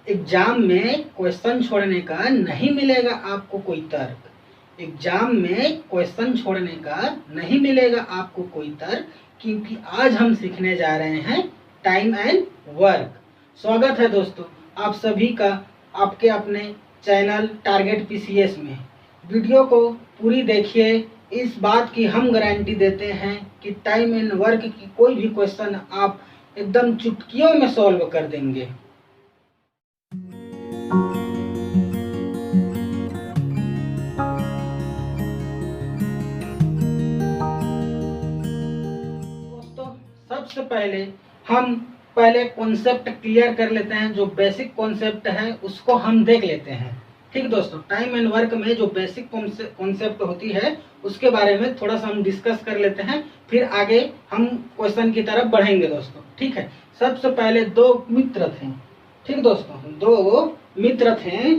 Exam में question छोड़ने का नहीं मिलेगा आपको कोई तर्क। एग्जाम में क्वेश्चन छोड़ने का नहीं मिलेगा आपको कोई तर्क, क्योंकि आज हम सीखने जा रहे हैं टाइम एंड वर्क। स्वागत है दोस्तों आप सभी का आपके अपने चैनल टारगेट पीसीएस में। वीडियो को पूरी देखिए, इस बात की हम गारंटी देते हैं कि टाइम एंड वर्क की कोई भी क्वेश्चन आप एकदम चुटकियों में सॉल्व कर देंगे। दोस्तों सबसे पहले हम कॉन्सेप्ट क्लियर कर लेते हैं। जो बेसिक कॉन्सेप्ट है उसको हम देख लेते हैं। ठीक दोस्तों, टाइम एंड वर्क में जो बेसिक कॉन्सेप्ट होती है उसके बारे में थोड़ा सा हम डिस्कस कर लेते हैं, फिर आगे हम क्वेश्चन की तरफ बढ़ेंगे दोस्तों। ठीक है, सबसे पहले दो मित्र थे। ठीक दोस्तों, दो मित्र थे,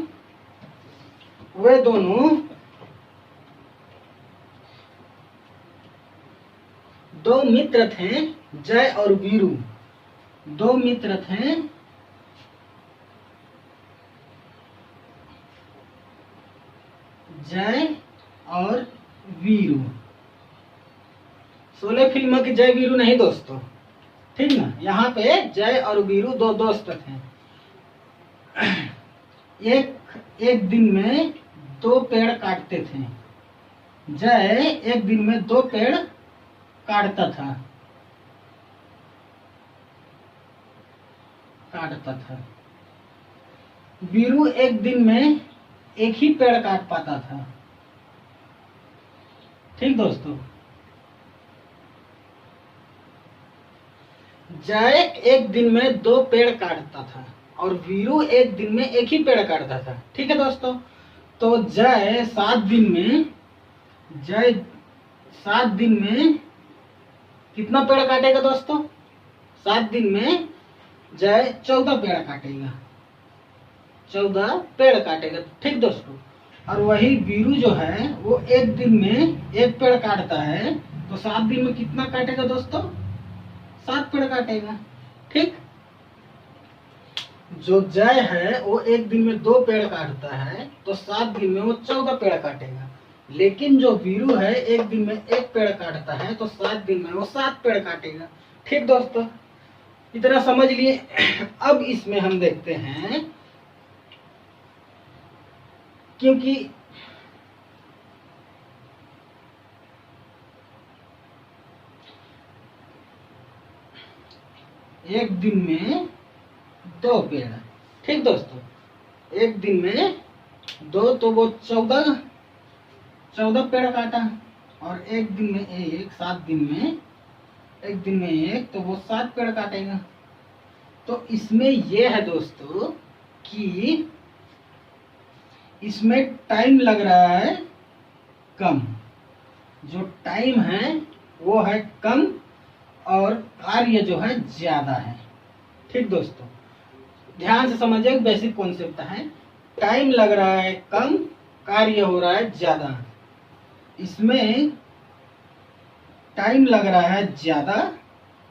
वे दोनों दो मित्र थे, जय और वीरू। दो मित्र थे, जय और वीरू। शोले फिल्म की जय वीरू नहीं दोस्तों, ठीक ना। यहाँ पे जय और वीरू दो दोस्त थे। एक दिन में दो पेड़ काटते थे। जय एक दिन में दो पेड़ काटता था। वीरू एक दिन में एक ही पेड़ काट पाता था। ठीक दोस्तों, जय एक दिन में दो पेड़ काटता था और वीरू एक दिन में एक ही पेड़ काटता था। ठीक है दोस्तों, तो जय 7 दिन में कितना पेड़ काटेगा दोस्तों? 7 दिन में जय 14 पेड़ काटेगा। 14 पेड़ काटेगा। ठीक दोस्तों, और वही वीरू जो है वो एक दिन में एक पेड़ काटता है, तो 7 दिन में कितना काटेगा दोस्तों? 7 पेड़ काटेगा। ठीक, जो जय है वो एक दिन में 2 पेड़ काटता है, तो 7 दिन में वो 14 पेड़ काटेगा। लेकिन जो वीरू है एक दिन में एक पेड़ काटता है, तो 7 दिन में वो 7 पेड़ काटेगा। ठीक दोस्तों, इतना समझ लिए। अब इसमें हम देखते हैं, क्योंकि एक दिन में 2 पेड़। ठीक दोस्तों, एक दिन में 2 तो वो 14 पेड़ काटा, और एक दिन में एक, 7 दिन में एक दिन में एक, तो वो 7 पेड़ काटेगा। तो इसमें ये है दोस्तों कि इसमें टाइम लग रहा है कम। जो टाइम है वो है कम और कार्य जो है ज्यादा है। ठीक दोस्तों, ध्यान से समझिए, बेसिक कॉन्सेप्ट है। टाइम लग रहा है कम, कार्य हो रहा है ज्यादा। इसमें टाइम लग रहा है ज्यादा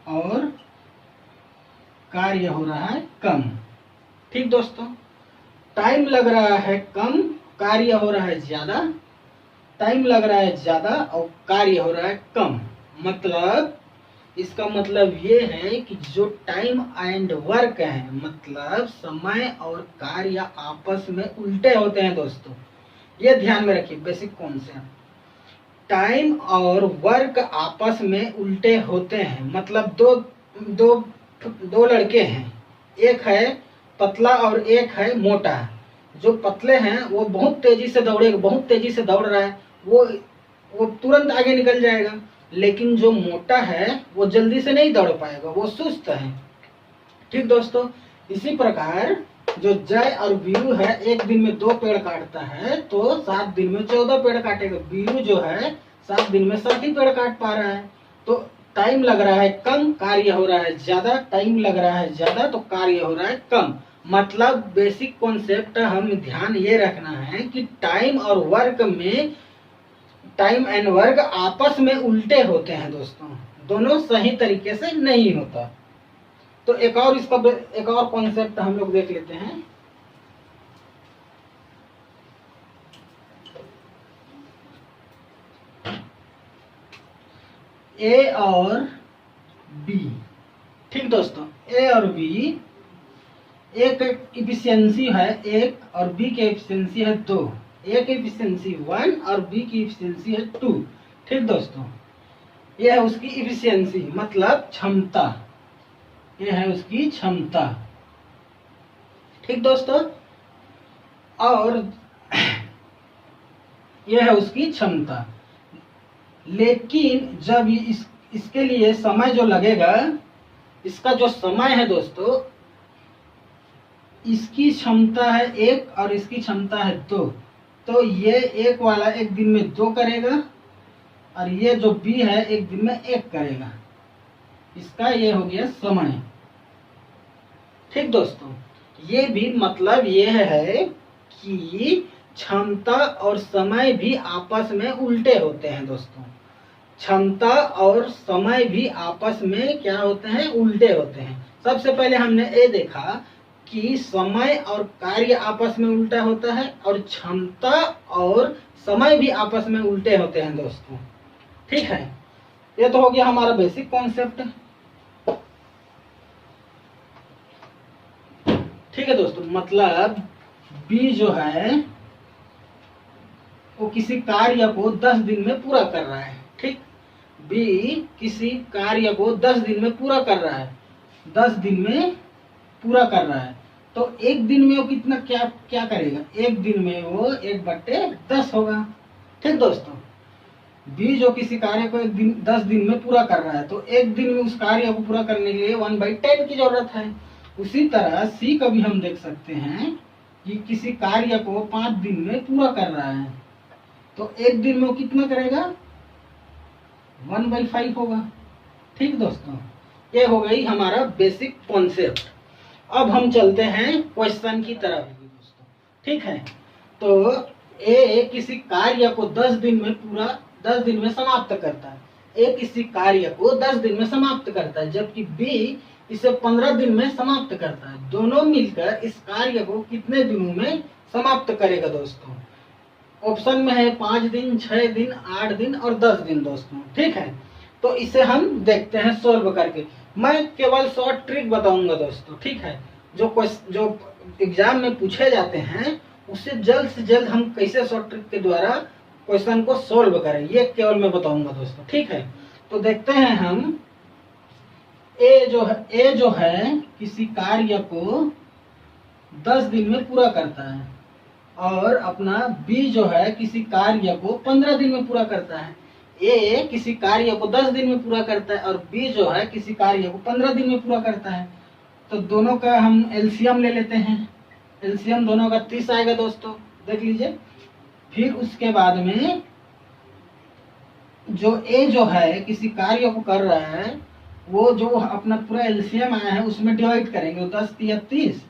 और कार्य हो रहा है कम। ठीक दोस्तों, टाइम लग रहा है कम, कार्य हो रहा है ज्यादा। टाइम लग रहा है ज्यादा और कार्य हो रहा है कम। मतलब इसका मतलब ये है कि जो टाइम एंड वर्क है, मतलब समय और कार्य आपस में उल्टे होते हैं दोस्तों। ये ध्यान में रखिए, बेसिक कॉन्सेप्ट। टाइम और वर्क आपस में उल्टे होते हैं। मतलब दो लड़के हैं, एक है पतला और एक है मोटा। जो पतले हैं वो बहुत तेजी से दौड़ रहा है, वो तुरंत आगे निकल जाएगा। लेकिन जो मोटा है वो जल्दी से नहीं दौड़ पाएगा, वो सुस्त है। ठीक दोस्तों, इसी प्रकार जो जय और वीरू है एक दिन में 2 पेड़ काटता है, तो 7 दिन में 14 पेड़ काटेगा। वीरू जो है 7 दिन में 7 ही पेड़ काट पा रहा है। तो टाइम लग रहा है कम, कार्य हो रहा है ज्यादा। टाइम लग रहा है ज्यादा तो कार्य हो रहा है कम। मतलब बेसिक कॉन्सेप्ट हम ध्यान ये रखना है कि टाइम और वर्क में, टाइम एंड वर्क आपस में उल्टे होते हैं दोस्तों, दोनों सही तरीके से नहीं होता। तो एक और कॉन्सेप्ट हम लोग देख लेते हैं। ए और बी। ठीक दोस्तों, ए और बी, एक इफिशियंसी है 1 और बी की इफिशियंसी है 2। ए की इफिशियंसी 1 और बी की इफिशियंसी है 2। ठीक दोस्तों, ये है उसकी इफिशियंसी मतलब क्षमता, ये है उसकी क्षमता। ठीक दोस्तों, और यह है उसकी क्षमता। लेकिन जब इसके लिए समय जो लगेगा, इसका जो समय है दोस्तों, इसकी क्षमता है 1 और इसकी क्षमता है 2। तो ये 1 वाला 1 दिन में 2 करेगा और ये जो बी है 1 दिन में 1 करेगा। इसका ये हो गया समय। ठीक दोस्तों, ये भी मतलब ये है कि क्षमता और समय भी आपस में उल्टे होते हैं दोस्तों। क्षमता और समय भी आपस में क्या होते हैं, उल्टे होते हैं। सबसे पहले हमने ये देखा कि समय और कार्य आपस में उल्टा होता है और क्षमता और समय भी आपस में उल्टे होते हैं दोस्तों। ठीक है, ये तो हो गया हमारा बेसिक कॉन्सेप्ट। ठीक है दोस्तों, मतलब बी जो है वो किसी कार्य को 10 दिन में पूरा कर रहा है। ठीक, बी किसी कार्य को 10 दिन में पूरा कर रहा है, 10 दिन में पूरा कर रहा है। तो 1 दिन में वो कितना क्या क्या करेगा, 1 दिन में वो 1/10 होगा। ठीक दोस्तों, बी जो किसी कार्य को 10 दिन में पूरा कर रहा है, तो 1 दिन में उस कार्य को पूरा करने के लिए 1/10 की जरूरत है। उसी तरह सी का भी हम देख सकते हैं कि किसी कार्य को 5 दिन में पूरा कर रहा है, तो 1 दिन में वो कितना करेगा, 1/5 होगा। ठीक दोस्तों, ये हो गई हमारा बेसिक कॉन्सेप्ट। अब हम चलते हैं क्वेश्चन की तरफ दोस्तों। ठीक है, तो ए किसी कार्य को 10 दिन में समाप्त करता है। ए किसी कार्य को 10 दिन में समाप्त करता है, जबकि बी इसे 15 दिन में समाप्त करता है। दोनों मिलकर इस कार्य को कितने दिनों में समाप्त करेगा दोस्तों? ऑप्शन में है 5 दिन, 6 दिन, 8 दिन और 10 दिन दोस्तों। ठीक है, तो इसे हम देखते हैं सोल्व करके। मैं केवल शॉर्ट ट्रिक बताऊंगा दोस्तों। ठीक है, जो एग्जाम में पूछे जाते हैं उससे जल्द से जल्द हम कैसे शॉर्ट ट्रिक के द्वारा क्वेश्चन को सोल्व करें, ये केवल मैं बताऊंगा दोस्तों। ठीक है, तो देखते हैं हम। ए जो है किसी कार्य को 10 दिन में पूरा करता है और अपना बी जो है किसी कार्य को 15 दिन में पूरा करता है। ए किसी कार्य को 10 दिन में पूरा करता है और बी जो है किसी कार्य को 15 दिन में पूरा करता है। तो दोनों का हम एलसीएम ले लेते हैं। एलसीएम दोनों का 30 आएगा दोस्तों, देख लीजिए। फिर उसके बाद में जो ए जो है किसी कार्य को कर रहा है, वो जो अपना पूरा एलसीएम आया है उसमें डिवाइड करेंगे। 10 या 30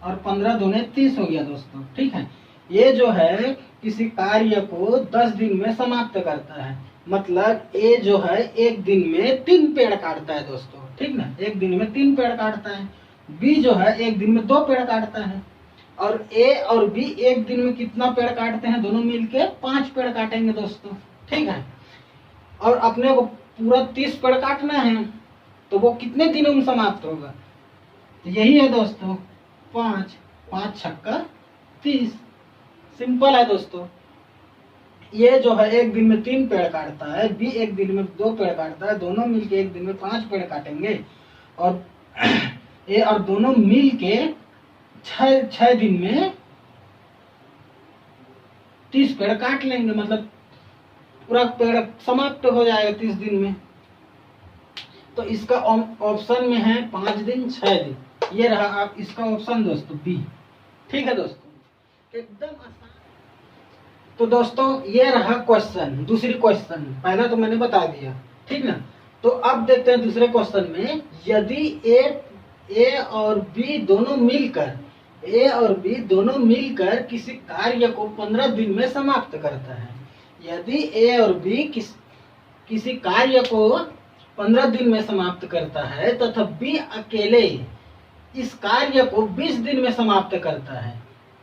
और 15 दूने 30 हो गया दोस्तों। ठीक है, ये जो है किसी कार्य को 10 दिन में समाप्त करता है, मतलब ए जो है 1 दिन में 3 पेड़ काटता है दोस्तों। ठीक ना, 1 दिन में 3 पेड़ काटता है। बी जो है 1 दिन में 2 पेड़ काटता है। और ए और बी 1 दिन में कितना पेड़ काटते हैं, दोनों मिलके 5 पेड़ काटेंगे दोस्तों। ठीक है, और अपने को पूरा 30 पेड़ काटना है, तो वो कितने दिनों में समाप्त होगा? तो यही है दोस्तों, 5 5 छक्का 30। सिंपल है दोस्तों। ये जो है 1 दिन में 3 पेड़ काटता है, बी 1 दिन में 2 पेड़ काटता है, दोनों मिलके 1 दिन में 5 पेड़ काटेंगे। और ए और दोनों मिलके 6 दिन में 30 पेड़ काट लेंगे, मतलब पूरा पेड़ समाप्त हो जाएगा 30 दिन में। तो इसका ऑप्शन में है 5 दिन 6 दिन, ये रहा आप इसका ऑप्शन दोस्तों बी। ठीक है दोस्तों, एकदम आसान। तो दोस्तों ये रहा क्वेश्चन, दूसरी क्वेश्चन। पहला तो मैंने बता दिया, ठीक ना। तो अब देखते हैं दूसरे क्वेश्चन में, यदि ए और बी दोनों मिलकर किसी कार्य को 15 दिन में समाप्त करता है। यदि ए और बी किसी कार्य को 15 दिन में समाप्त करता है तथा बी अकेले इस कार्य को 20 दिन में समाप्त करता है,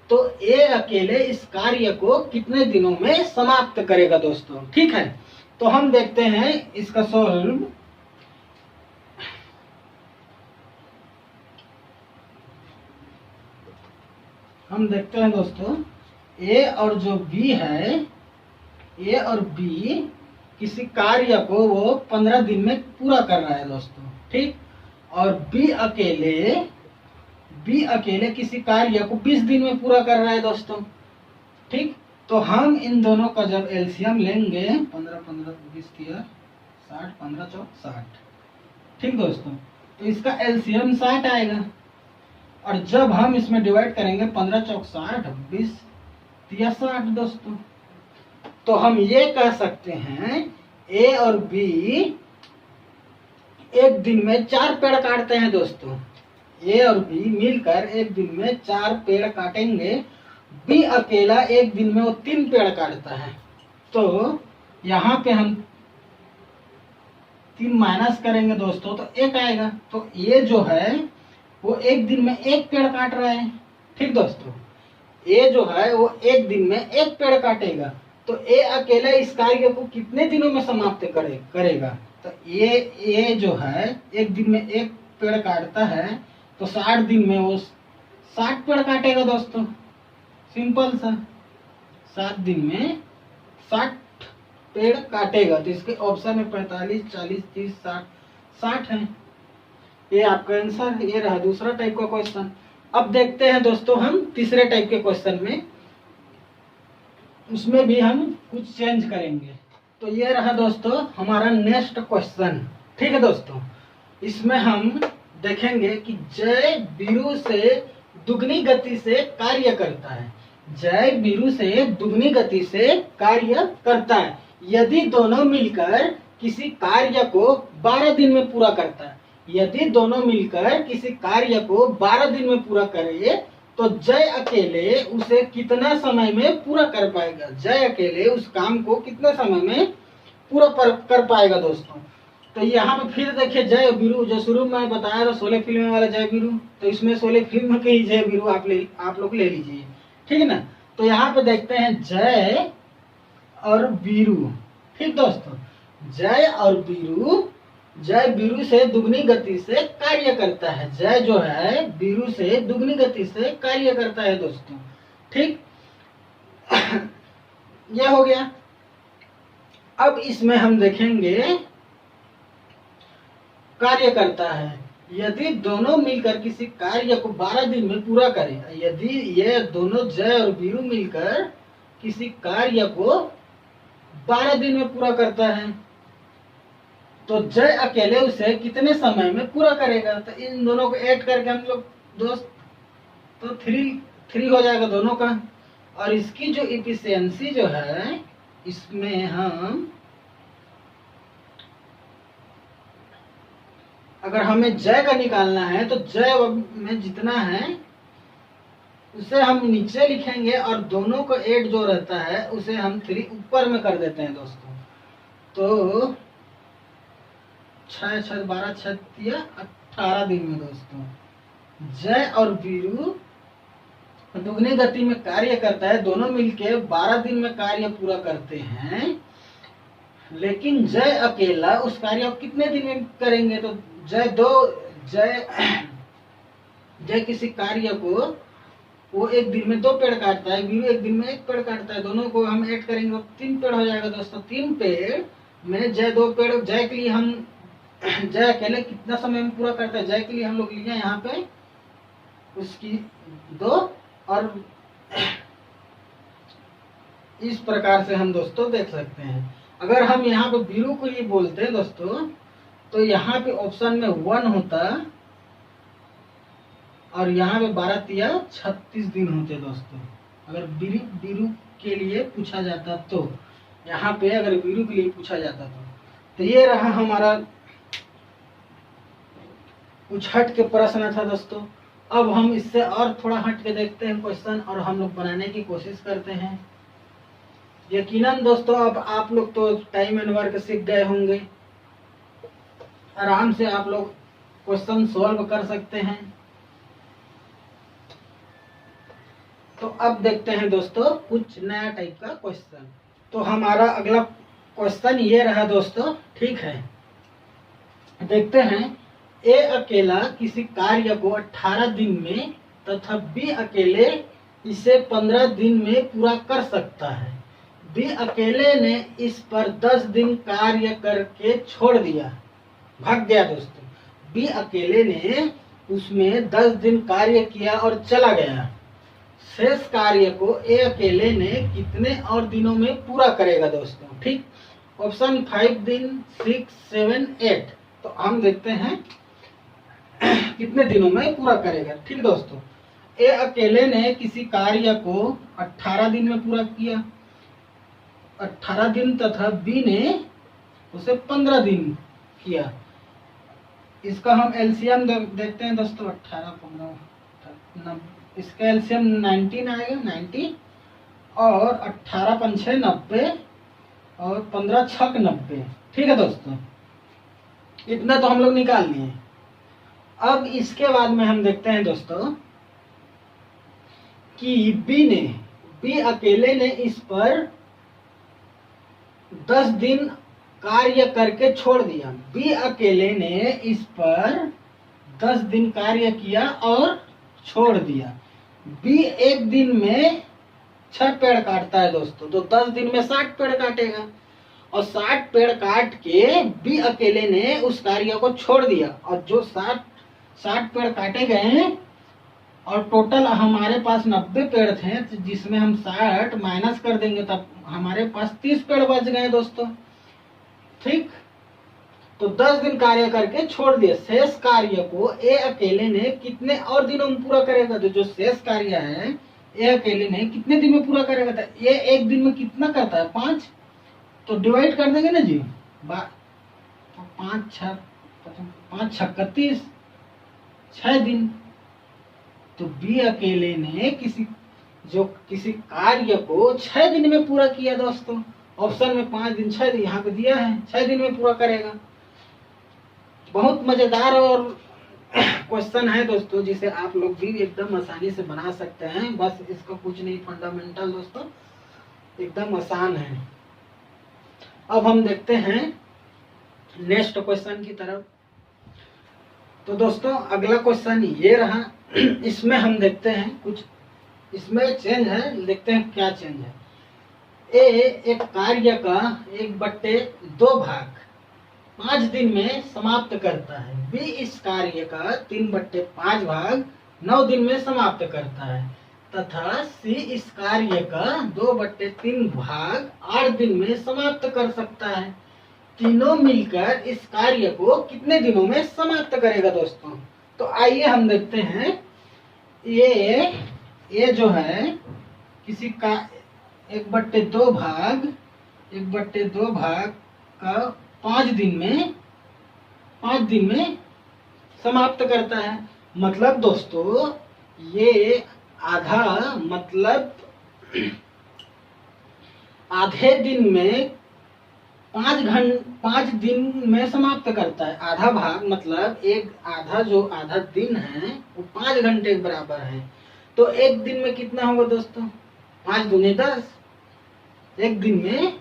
तो ए अकेले इस कार्य को कितने दिनों में समाप्त करेगा दोस्तों? ठीक है, तो हम देखते हैं इसका सॉल्व। हम देखते हैं दोस्तों, ए और जो बी है, ए और बी किसी कार्य को वो 15 दिन में पूरा कर रहा है दोस्तों, ठीक। और बी अकेले किसी कार्य को 20 दिन में पूरा कर रहा है दोस्तों, ठीक। तो हम इन दोनों का जब एलसीएम लेंगे, 15 15 20 किया 60, 15 चौक 60, ठीक दोस्तों। तो इसका एलसीएम 60 आएगा। और जब हम इसमें डिवाइड करेंगे 15 चौक 60, 20 तिया 60 दोस्तों। तो हम ये कह सकते हैं ए और बी एक दिन में 4 पेड़ काटते हैं दोस्तों। ए और बी मिलकर एक दिन में 4 पेड़ काटेंगे। बी अकेला एक दिन में वो 3 पेड़ काटता है। तो यहाँ पे हम 3 माइनस करेंगे दोस्तों तो 1 आएगा। तो ये जो है वो एक दिन में 1 पेड़ काट रहा है, ठीक दोस्तों। ए जो है वो एक दिन में 1 पेड़ काटेगा। तो ए अकेला इस कार्य को कितने दिनों में समाप्त करेगा? तो ये जो है एक दिन में 1 पेड़ काटता है, तो 60 दिन में वो 60 पेड़ काटेगा दोस्तों। सिंपल सा, 7 दिन में 60 पेड़ काटेगा। तो इसके ऑप्शन में 45, 40, 30, 60 है। ये आपका आंसर। ये रहा दूसरा टाइप का क्वेश्चन। अब देखते हैं दोस्तों हम तीसरे टाइप के क्वेश्चन में, उसमें भी हम कुछ चेंज करेंगे। तो ये रहा दोस्तों हमारा नेक्स्ट क्वेश्चन, ठीक है दोस्तों। इसमें हम देखेंगे कि जय बीरू से दुगनी गति से कार्य करता है। जय बीरू से दुगनी गति से कार्य करता है यदि दोनों मिलकर किसी कार्य को 12 दिन में पूरा करता है। यदि दोनों मिलकर किसी कार्य को 12 दिन में पूरा करे तो जय अकेले उसे कितना समय में पूरा कर पाएगा? जय अकेले उस काम को कितने समय में पूरा कर पाएगा दोस्तों। तो यहाँ पे फिर देखिए जय बीरू, जो शुरू में बताया था 16 फिल्म वाला जय बीरू, तो इसमें 16 फिल्म के ही जय बीरू आप लोग ले लीजिए, ठीक है ना। तो यहाँ पे देखते हैं जय और बीरू, ठीक दोस्तों। जय और बीरू, जय बीरू से दुगनी गति से कार्य करता है। जय जो है बीरू से दुगनी गति से कार्य करता है दोस्तों, ठीक। यह हो गया। अब इसमें हम देखेंगे कार्य करता है यदि दोनों मिलकर किसी कार्य को 12 दिन में पूरा करें। यदि ये दोनों जय और बीरू मिलकर किसी कार्य को 12 दिन में पूरा करता है तो जय अकेले उसे कितने समय में पूरा करेगा? तो इन दोनों को ऐड करके हम लोग दोस्त तो 3 हो जाएगा दोनों का। और इसकी जो इफिशियंसी जो है, इसमें हम अगर हमें जय का निकालना है तो जय में जितना है उसे हम नीचे लिखेंगे और दोनों को ऐड जो रहता है उसे हम 3 ऊपर में कर देते हैं दोस्तों। तो 6 6 12 6 या 18 दिन में दोस्तों जय और बीरू दुगनी गति में कार्य करता है। दोनों मिलके 12 दिन में कार्य पूरा करते हैं, लेकिन जय अकेला उस कार्य को कितने दिन में करेंगे? तो जय किसी कार्य को वो एक दिन में 2 पेड़ काटता है, बीरू एक दिन में 1 पेड़ काटता है। दोनों को हम ऐड करेंगे तो 3 पेड़ हो जाएगा दोस्तों। 3 पेड़ में जय 2 पेड़। जय के लिए हम जय अकेले कितना समय में पूरा करता है? जय के लिए हम लोग लिए यहाँ पे उसकी 2। और इस प्रकार से हम दोस्तों देख सकते हैं। अगर हम यहाँ पे बीरू को ये बोलते हैं दोस्तों तो यहाँ पे ऑप्शन में 1 होता और यहाँ पे 12 तिया 36 दिन होते दोस्तों। अगर बीरू के लिए पूछा जाता तो, यहाँ पे अगर बीरू के लिए पूछा जाता तो ये रहा हमारा कुछ हट के प्रश्न था दोस्तों। अब हम इससे और थोड़ा हट के देखते हैं क्वेश्चन और हम लोग बनाने की कोशिश करते हैं। यकीनन दोस्तों अब आप लोग तो टाइम एंड वर्क सीख गए होंगे, आराम से आप लोग क्वेश्चन सॉल्व कर सकते हैं। तो अब देखते हैं दोस्तों कुछ नया टाइप का क्वेश्चन। तो हमारा अगला क्वेश्चन ये रहा दोस्तों, ठीक है। देखते हैं, ए अकेला किसी कार्य को 18 दिन में तथा बी अकेले इसे 15 दिन में पूरा कर सकता है। बी अकेले ने इस पर 10 दिन कार्य करके छोड़ दिया, भाग गया दोस्तों। बी अकेले ने उसमें 10 दिन कार्य किया और चला गया। शेष कार्य को ए अकेले ने कितने और दिनों में पूरा करेगा दोस्तों, ठीक। ऑप्शन 5 दिन, 6, 7, 8। तो हम देखते हैं कितने दिनों में पूरा करेगा, ठीक दोस्तों। ए अकेले ने किसी कार्य को 18 दिन में पूरा किया, 18 दिन, तथा बी ने उसे 15 दिन किया। इसका हम एलसीएम देखते हैं दोस्तों, 18, 15, इसका एलसीएम 19 आएगा, 90, और 18 पंछे 90 और 15 छक 90, ठीक है दोस्तों। इतना तो हम लोग निकाल लिए। अब इसके बाद में हम देखते हैं दोस्तों कि बी अकेले ने इस पर 10 दिन कार्य करके छोड़ दिया। बी अकेले ने इस पर 10 दिन कार्य किया और छोड़ दिया। बी एक दिन में 6 पेड़ काटता है दोस्तों, तो 10 दिन में 60 पेड़ काटेगा, और 60 पेड़ काट के बी अकेले ने उस कार्य को छोड़ दिया, और जो 60 पेड़ काटे गए हैं, और टोटल हमारे पास 90 पेड़ थे, तो जिसमें हम 60 माइनस कर देंगे तब हमारे पास 30 पेड़ बच गए दोस्तों, ठीक। तो 10 दिन कार्य करके छोड़ दिया। शेष कार्य को ए अकेले ने कितने और दिनों में पूरा करेगा? तो जो शेष कार्य है ए अकेले ने कितने दिन में पूरा करेगा? तो ये एक दिन में कितना करता है? 5। तो डिवाइड कर देंगे ना जी, 5 छक्का 30, 6 दिन। तो बी अकेले ने किसी कार्य को 6 दिन में पूरा किया दोस्तों। ऑप्शन में 5 दिन, 6 दिन यहाँ पे दिया है, 6 दिन में पूरा करेगा। बहुत मजेदार और क्वेश्चन है दोस्तों, जिसे आप लोग भी एकदम आसानी से बना सकते हैं। बस इसका कुछ नहीं, फंडामेंटल दोस्तों एकदम आसान है। अब हम देखते हैं नेक्स्ट क्वेश्चन की तरफ। तो दोस्तों अगला क्वेश्चन ये रहा। इसमें हम देखते हैं कुछ इसमें चेंज है, देखते हैं क्या चेंज है। ए एक कार्य का 1/2 भाग 5 दिन में समाप्त करता है। बी इस कार्य का 3/5 भाग 9 दिन में समाप्त करता है, तथा सी इस कार्य का 2/3 भाग 8 दिन में समाप्त कर सकता है। तीनों मिलकर इस कार्य को कितने दिनों में समाप्त करेगा दोस्तों? तो आइए हम देखते हैं। ये जो है किसी का 1/2 भाग का 5 दिन में समाप्त करता है। मतलब दोस्तों ये आधा, मतलब आधे दिन में 5 दिन में समाप्त करता है। आधा भाग मतलब आधा दिन है वो 5 घंटे के बराबर है। तो एक दिन में कितना होगा दोस्तों? 5 दूनी 10। एक दिन में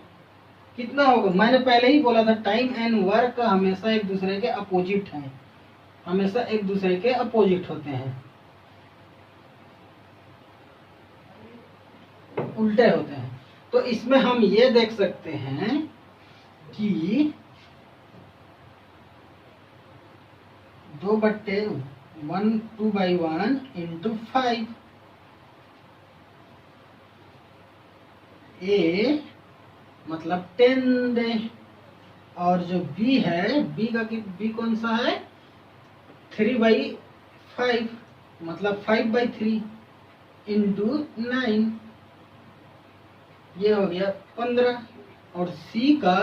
कितना होगा? मैंने पहले ही बोला था, टाइम एंड वर्क हमेशा एक दूसरे के अपोजिट हैं, हमेशा एक दूसरे के अपोजिट होते हैं, उल्टे होते हैं। तो इसमें हम ये देख सकते हैं कि 2/1 इंटू 5 ए मतलब 10 डे, और जो बी है, बी कौन सा है? 3/5 मतलब 5/3 इंटू 9, ये हो गया 15। और सी का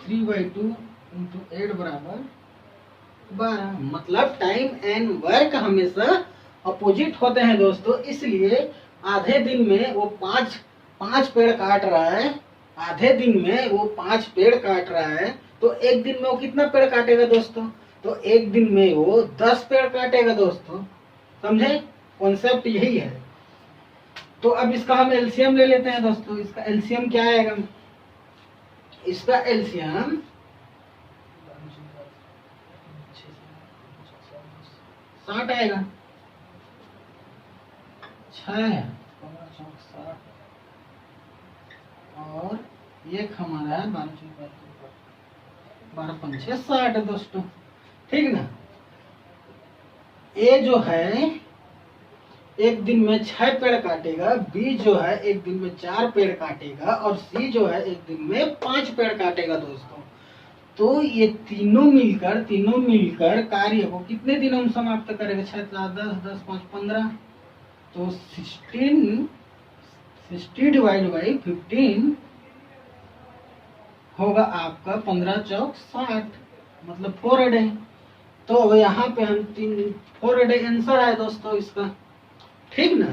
3/2 इंटू 8 बराबर 12। मतलब टाइम एंड वर्क हमेशा अपोजिट होते हैं दोस्तों। इसलिए आधे दिन में वो 5 पेड़ काट रहा है, आधे दिन में वो 5 पेड़ काट रहा है, तो एक दिन में वो कितना पेड़ काटेगा दोस्तों? तो एक दिन में वो 10 पेड़ काटेगा दोस्तों। समझे? कॉन्सेप्ट यही है। तो अब इसका हम एलसीएम ले लेते हैं दोस्तों। इसका एलसीएम क्या आएगा? इसका एलसीएम 60 आएगा। 6 और एक हमारा है 12 पंचे 60 है दोस्तों, ठीक ना। ए जो है एक दिन में 6 पेड़ काटेगा, बी जो है एक दिन में 4 पेड़ काटेगा और सी जो है एक दिन में 5 पेड़ काटेगा दोस्तों। तो ये तीनों मिलकर कार्य को कितने दिनों में समाप्त करेगा? 6 4 10 10 5 15। तो 60 डिवाइड बाई 15 होगा आपका 15 चौक 60, मतलब 4 a day। तो यहाँ पे हम 4 a day आंसर है दोस्तों इसका, ठीक ना।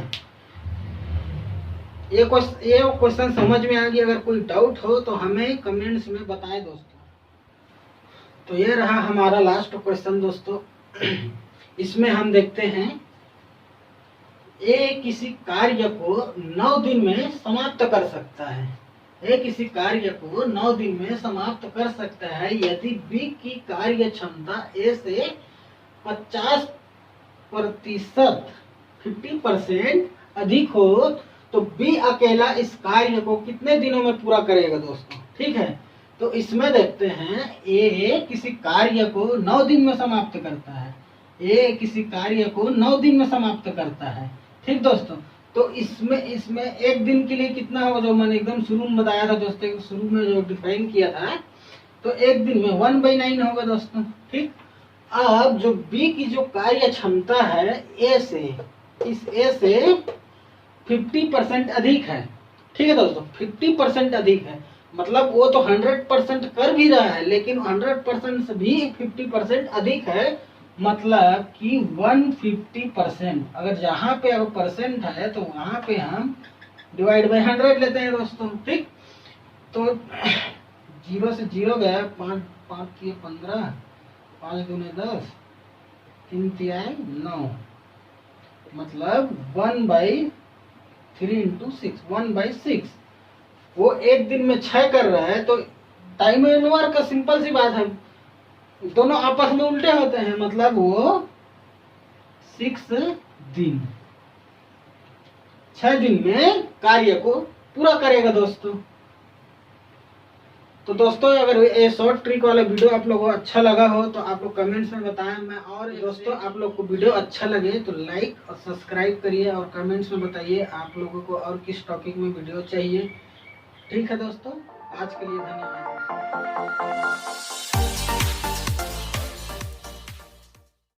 ये क्वेश्चन समझ में आ गया? अगर कोई डाउट हो तो हमें कमेंट्स में बताएं दोस्तों। तो ये रहा हमारा लास्ट क्वेश्चन दोस्तों। इसमें हम देखते हैं ए किसी कार्य को 9 दिन में समाप्त कर सकता है। ए किसी कार्य को 9 दिन में समाप्त कर सकता है यदि बी की कार्य क्षमता ए से 50% अधिक हो तो बी अकेला इस कार्य को कितने दिनों में पूरा करेगा दोस्तों, ठीक है। तो इसमें देखते हैं ए किसी कार्य को 9 दिन में समाप्त करता है। ए किसी कार्य को 9 दिन में समाप्त करता है, ठीक दोस्तों। तो इसमें एक दिन के लिए कितना होगा? जो मैंने एकदम शुरू में बताया था दोस्तों, शुरू में जो डिफाइन किया था, तो एक दिन में 1/9 होगा दोस्तों, ठीक। अब जो बी की जो कार्य क्षमता है ए से, इस ए से 50% अधिक है, ठीक है दोस्तों। 50% अधिक है मतलब वो तो 100% कर भी रहा है, लेकिन 100% से भी 50% अधिक है, मतलब कि 150%। अगर जहाँ पे अगर परसेंट है तो वहाँ पे हम डिवाइड बाई 100 लेते हैं दोस्तों, ठीक। तो 0 से 0 गया, 5 5 किए 15, 5 दूने 10, 3 तिहाई 9, मतलब 1/3 इंटू 6, 1/6। वो एक दिन में 6 कर रहा है, तो टाइम एनवर का सिंपल सी बात है, दोनों आपस में उल्टे होते हैं, मतलब वो 6 दिन 6 दिन में कार्य को पूरा करेगा दोस्तों। तो दोस्तों अगर ये शॉर्ट ट्रिक वाला वीडियो आप लोगों को अच्छा लगा हो तो आप लोग कमेंट्स में बताएं। मैं और दोस्तों आप लोग को वीडियो अच्छा लगे तो लाइक और सब्सक्राइब करिए और कमेंट्स में बताइए आप लोगों को और किस टॉपिक में वीडियो चाहिए, ठीक है दोस्तों। आज के लिए धन्यवाद।